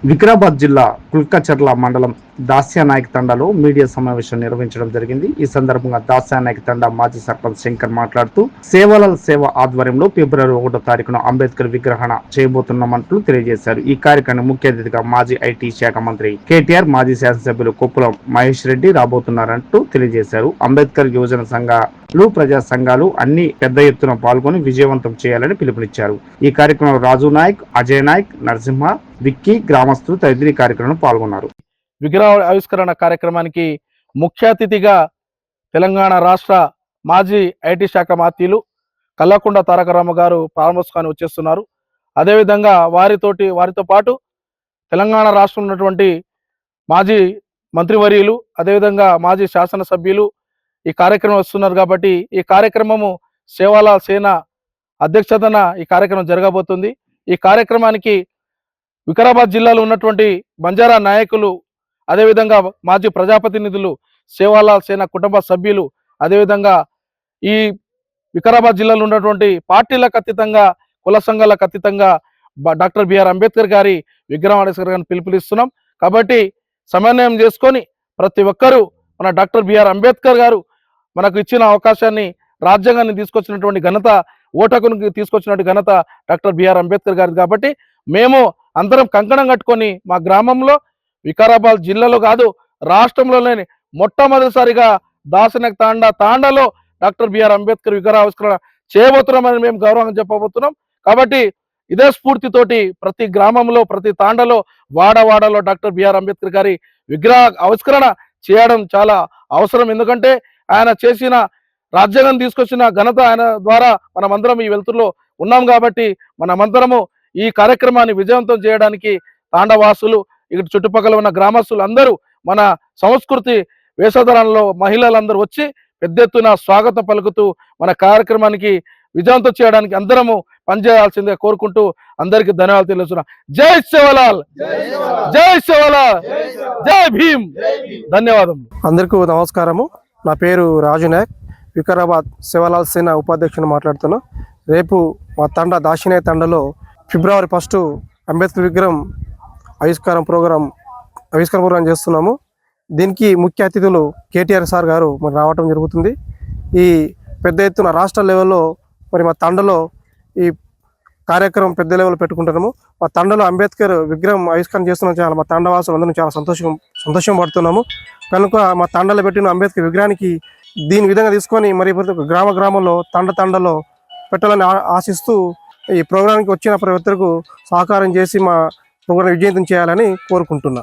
వికారాబాద్ జిల్లా కుల్కచర్ల మండలం దాస్యానాయక్ తండాలో మీడియా సమావేశం నిర్వహించడం జరిగింది. ఈ సందర్భంగా దాస్యానాయక్ తండా మాజీ సర్పంచ్ శంకర్ మాట్లాడుతూ సేవలాల్ సేవ ఆధ్వర్యంలో ఫిబ్రవరి 1వ తారీఖున అంబేద్కర్ విగ్రహణ చేయబోతున్నామంటూ తెలియజేశారు. ఈ కార్యక్రమం ముఖ్య అతిథిగా మాజీ ఐటీ శాఖ మంత్రి కేటీఆర్, మాజీ శాసనసభ్యులు కొప్పులం మహేష్ రెడ్డి రాబోతున్నారంటూ తెలియజేశారు. అంబేద్కర్ యువజన సంఘాలు, ప్రజా సంఘాలు అన్ని పెద్ద ఎత్తున పాల్గొని విజయవంతం చేయాలని పిలుపునిచ్చారు. ఈ కార్యక్రమంలో రాజు నాయక్, అజయ్ నాయక్, నరసింహ, విక్కీ, గ్రామస్తులు తదితర కార్యక్రమంలో పాల్గొన్నారు. విగ్రహ ఆవిష్కరణ కార్యక్రమానికి ముఖ్య అతిథిగా తెలంగాణ రాష్ట్ర మాజీ ఐటీ శాఖ మంత్రులు కల్వకుంట్ల తారక రామారావు గారు ప్రారంభోత్సవాన్ని వచ్చేస్తున్నారు. అదేవిధంగా వారితో పాటు తెలంగాణ రాష్ట్రంలో ఉన్నటువంటి మాజీ మంత్రివర్యులు, అదేవిధంగా మాజీ శాసనసభ్యులు ఈ కార్యక్రమం వస్తున్నారు. కాబట్టి ఈ కార్యక్రమము సేవాలాల్ సేన అధ్యక్షతన ఈ కార్యక్రమం జరగబోతుంది. ఈ కార్యక్రమానికి వికారాబాద్ జిల్లాలో ఉన్నటువంటి బంజారా నాయకులు, అదేవిధంగా మాజీ ప్రజాప్రతినిధులు, సేవాలాల్ సేన కుటుంబ సభ్యులు, అదేవిధంగా ఈ వికారాబాద్ జిల్లాలో ఉన్నటువంటి పార్టీలకు అతీతంగా, కుల సంఘాలకు అతీతంగా డాక్టర్ బిఆర్ అంబేద్కర్ గారి విగ్రహావిష్కరణకు పిలుపునిస్తున్నాం. కాబట్టి సమన్వయం చేసుకొని ప్రతి ఒక్కరూ మన డాక్టర్ బిఆర్ అంబేద్కర్ గారు మనకు ఇచ్చిన అవకాశాన్ని, రాజ్యాంగాన్ని తీసుకొచ్చినటువంటి ఘనత, ఓటకునికి తీసుకొచ్చినటువంటి ఘనత డాక్టర్ బిఆర్ అంబేద్కర్ గారి. కాబట్టి మేము అందరం కంకణం కట్టుకొని మా గ్రామంలో, వికారాబాద్ జిల్లాలో కాదు రాష్ట్రంలోనే మొట్టమొదటిసారిగా దాస్యానాయక్ తాండాలో డాక్టర్ బిఆర్ అంబేద్కర్ విగ్రహావిష్కరణ చేయబోతున్నామని మేము గౌరవంగా చెప్పబోతున్నాం. కాబట్టి ఇదే స్ఫూర్తితోటి ప్రతి గ్రామంలో, ప్రతి తాండలో, వాడవాడలో డాక్టర్ బిఆర్ అంబేద్కర్ గారి విగ్రహ ఆవిష్కరణ చేయడం చాలా అవసరం. ఎందుకంటే ఆయన చేసిన, రాజ్యాంగం తీసుకొచ్చిన ఘనత ఆయన ద్వారా మనమందరం ఈ వెలుతురులో ఉన్నాం. కాబట్టి మనమందరము ఈ కార్యక్రమాన్ని విజయవంతం చేయడానికి తాండవాసులు, ఇక్కడ చుట్టుపక్కల ఉన్న గ్రామస్తులు అందరూ, మన సంస్కృతి వేషధారణలో మహిళలందరూ వచ్చి పెద్ద ఎత్తున స్వాగతం పలుకుతూ మన కార్యక్రమానికి విజయవంతం చేయడానికి అందరము పనిచేయాల్సిందిగా కోరుకుంటూ అందరికీ ధన్యవాదాలు తెలుస్తున్నా. జై సేవాలాల్, జై సేవాలాల్, జై భీమ్. ధన్యవాదములు. అందరికీ నమస్కారము. నా పేరు రాజు నాయక్, వికారాబాద్ సేవాలాల్ సేన ఉపాధ్యక్షుని మాట్లాడుతున్నా. రేపు మా దాస్యానాయక్ తండలో ఫిబ్రవరి 1 అంబేద్కర్ విగ్రహం ఆవిష్కరణ ప్రోగ్రాం చేస్తున్నాము. దీనికి ముఖ్య అతిథులు కేటీఆర్ సార్ గారు మరి రావటం జరుగుతుంది. ఈ పెద్ద ఎత్తున రాష్ట్ర లెవెల్లో మరి మా తండలో ఈ కార్యక్రమం పెద్ద లెవెల్లో పెట్టుకుంటున్నాము. మా తండలో అంబేద్కర్ విగ్రహం ఆవిష్కరణ చేస్తున్నాం. చాలా మా తండవాసులు అందరం చాలా సంతోషం పడుతున్నాము. కనుక మా తండలో పెట్టిన అంబేద్కర్ విగ్రహానికి దీని విధంగా తీసుకొని మరి గ్రామంలో తండలో పెట్టాలని ఆశిస్తూ ఈ ప్రోగ్రాంకి వచ్చిన ప్రతి ఒక్కరికి సహకారం చేసి మా ప్రోగ్రాం విజయవంతం చేయాలని కోరుకుంటున్నా.